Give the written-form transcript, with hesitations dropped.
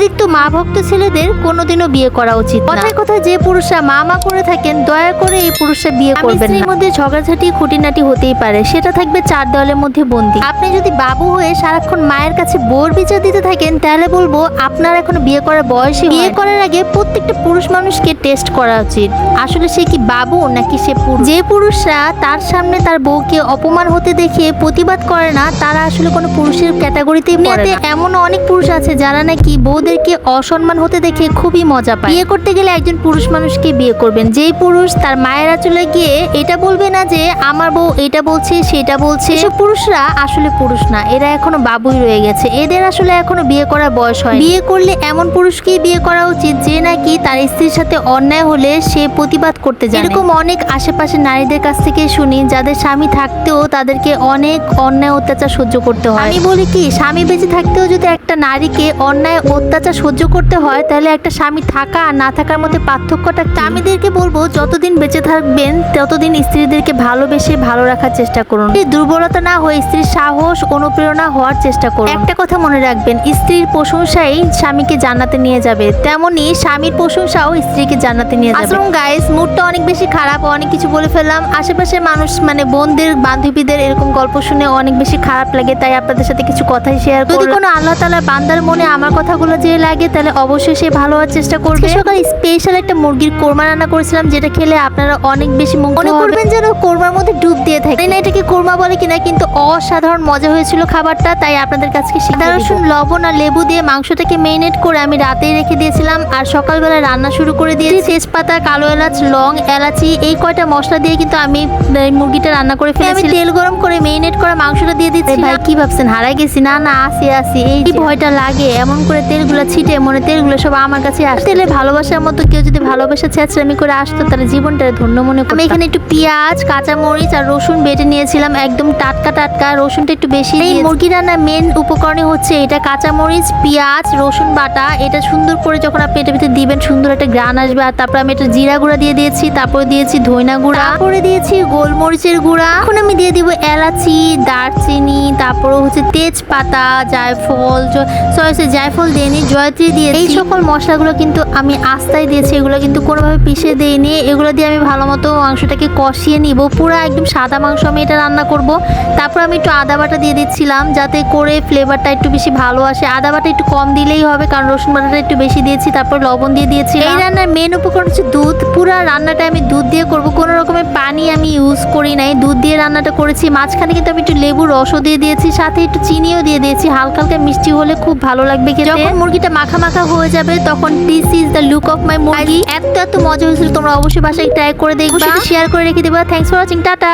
অতিরিক্ত মা ভক্ত ছেলেদের কোনোদিনও বিয়ে করা উচিত না। কথায় কথায় যে পুরুষরা মা করে থাকেন, দয়া করে এই পুরুষরা বিয়ে করবেন না। এর মধ্যে ঝগড়াঝাটি খুঁটিনাটি হতেই পারে, সেটা থাকবে চার দেওয়ালের মধ্যে বন্দী। আপনি যদি বাবু হয়ে সারাক্ষণ মায়ের কাছে বোর বিচার দিতে থাকেন, তাহলে বলবো আপনার এখনো বিয়ে করার বয়স। বিয়ে করার আগে প্রত্যেকটা পুরুষ মানুষকে টেস্ট করা উচিত, আসলে সে কি বাবু নাকি সে পুরুষ। যে পুরুষরা তার সামনে তার বউকে অপমান হতে দেখে প্রতিবাদ করে না, তারা আসলে কোনো পুরুষের ক্যাটাগরিতেই পড়ে না। এমন অনেক পুরুষ আছে যারা নাকি বউদেরকে অসম্মান হতে দেখে খুবই মজা পায়। বিয়ে করতে গেলে একজন পুরুষ মানুষকে বিয়ে করবেন, যেই পুরুষ তার মায়ের আঁচলে গিয়ে এটা বলবে না যে আমার বউ এটা বলছে সেটা বলছে। এসব পুরুষরা আসলে পুরুষ না, এরা এখনো বাবুই রয়ে গেছে। এদের আসলে এখনো বিয়ে করার বয়স হয়। বিয়ে করলে এমন পুরুষকেই বিয়ে করা উচিত যে নাকি তার স্ত্রীর সাথে অন্যায় হলে সে প্রতিবাদ করতে জানে। এরকম অনেক আশেপাশে নারীদের কাছ থেকে শুনি যাদের স্বামী থাকতেও তাদেরকে অনেক অন্যায় অত্যাচার সহ্য করতে হয়। আমি বলি কি, স্বামী বেঁচে থাকতেও যদি একটা নারীকে অন্যায় অত্যাচার সহ্য করতে হয়, তাহলে একটা স্বামী থাকা আর না থাকার মধ্যে পার্থক্যটা। স্বামীদেরকে বলবো যতদিন বেঁচে থাকবেন ততদিন স্ত্রীদেরকে ভালোবেসে ভালো রাখার চেষ্টা করুন। দুর্বলতা না হয়ে স্ত্রীর সাহস অনুপ্রেরণা হওয়ার চেষ্টা করুন। একটা কথা মনে রাখবেন, স্ত্রীর প্রশংসাই স্বামীকে জান্নাতে নিয়ে যাবে, তেমনি স্বামীর প্রশংসাও স্ত্রীকে জান্নাতে নিয়ে যাবে। আসুন গাইস, মুডটা অনেক বেশি খারাপ, অনেক কিছু বলে ফেললাম। আশেপাশের মানুষ মানে বোনদের বান্ধবীদের এরকম গল্প শুনে অনেক বেশি খারাপ লাগে, তাই আপনাদের সাথে কিছু কথাই শেয়ার করি। যদি কোনো আল্লাহ তাআলার বান্দার মনে আমার কথাগুলো যে লাগে, তাহলে অবশ্যই সে ভালো হওয়ার চেষ্টা করবে। সকালে স্পেশাল একটা মুরগির কোরমা রান্না করেছিলাম, যেটা খেলে আপনারা অনেক বেশি মনে করবেন যেন কোরমার মধ্যে ডুব দিয়ে থাকে। না এটাকে কোরমা বলে কিনা, কিন্তু অসাধারণ মজা হয়েছিল খাবারটা, তাই আপনাদের কাছে আদা রসুন লবণ আর লেবু দিয়ে মাংসটাকে মেরিনেট করে আমি রাতেই রেখে দিয়েছিলাম, আর সকালবেলা রান্না শুরু করে দিয়েছি। তেজপাতা, কালো এলাচ, লং, এলাচি এই কয়টা মশলা দিয়ে কিন্তু আমি মুরগিটা রান্না করে ফেলেছি। আমি তেল গরম করে মেরিনেট করা মাংসটা দিয়ে দিচ্ছি। ভাই কি ভাবছেন হারাই গেছি? না না, আসি এই ভয়টা লাগে এমন করে তেলগুলো ছিটে, মনে তেলগুলো সব আমার কাছে আসে। তেলে ভালোবাসার মতো কেউ যদি ভালোবাসা ছেঁচড়ামি করে আসতো, তাহলে জীবনটা ধন্য মনে করতাম। আমি এখানে একটু পেঁয়াজ, কাঁচামরিচ আর রসুন বেটে নিয়েছিলাম, একদম টাটকা রসুনটা একটু বেশি। এই মুরগি রান্নার মেন উপকরণই হচ্ছে এটা, কাঁচামরিচ, পেঁয়াজ, রসুন বাটা। এটা সুন্দর করে যখন আপনি এটা ভিতরে দিবেন, সুন্দর একটা গ্রান আসবে। আর তারপর আমি একটা জিরা গুঁড়া দিয়ে দিয়েছি, তারপরে দিয়েছি ধইনা গুঁড়া, তারপরে দিয়েছি গোলমরিচের গুঁড়া। এখন আমি দিয়ে দিব এলাচি, দারচিনি, তারপরে হচ্ছে তেজপাতা, জায়ফল, জায়ফল দিইনি, জয়ত্রী দিয়ে। এই সকল মশলাগুলো কিন্তু আমি আস্তায় দিয়েছি, এগুলো কিন্তু কোনোভাবে পিষে দিইনি। এগুলো দিয়ে আমি ভালো মতো মাংসটাকে কষিয়ে নিব। পুরো একদম সাদা মাংস আমি এটা রান্না করব। তারপর আমি একটু আদা বাটা দিয়ে দিচ্ছিলাম, যাতে করে ফ্লেভারটা একটু বেশি ভালো আসে। আদা বাটা একটু কম দিলেই হবে, কারণ রসুন বাটাটা একটু বেশি দিয়েছি। তারপর লবণ দিয়ে দিয়েছি। এই রান্নার মেন উপকরণ হচ্ছে দুধ। পুরো রান্নাটা আমি দুধ দিয়ে করব, কোনো রকমের পানি আমি ইউজ করি নাই, দুধ দিয়ে রান্নাটা করেছি। মাঝখানে কিন্তু আমি একটু লেবুর রসও দিয়ে দিয়েছি, সাথে একটু চিনিও দিয়ে দিয়েছি। হালকা হালকা মিষ্টি হলে খুব ভালো লাগবে খেতে। যখন মুরগিটা মাখা মাখা হয়ে যাবে, তখন this is the look of my মুরগি। এত মজা হয়েছিল, তোমরা অবশ্যই বাসায় ট্রাই করে দেখবে, শেয়ার করে রেখে দেবে। Thanks for watching, tata.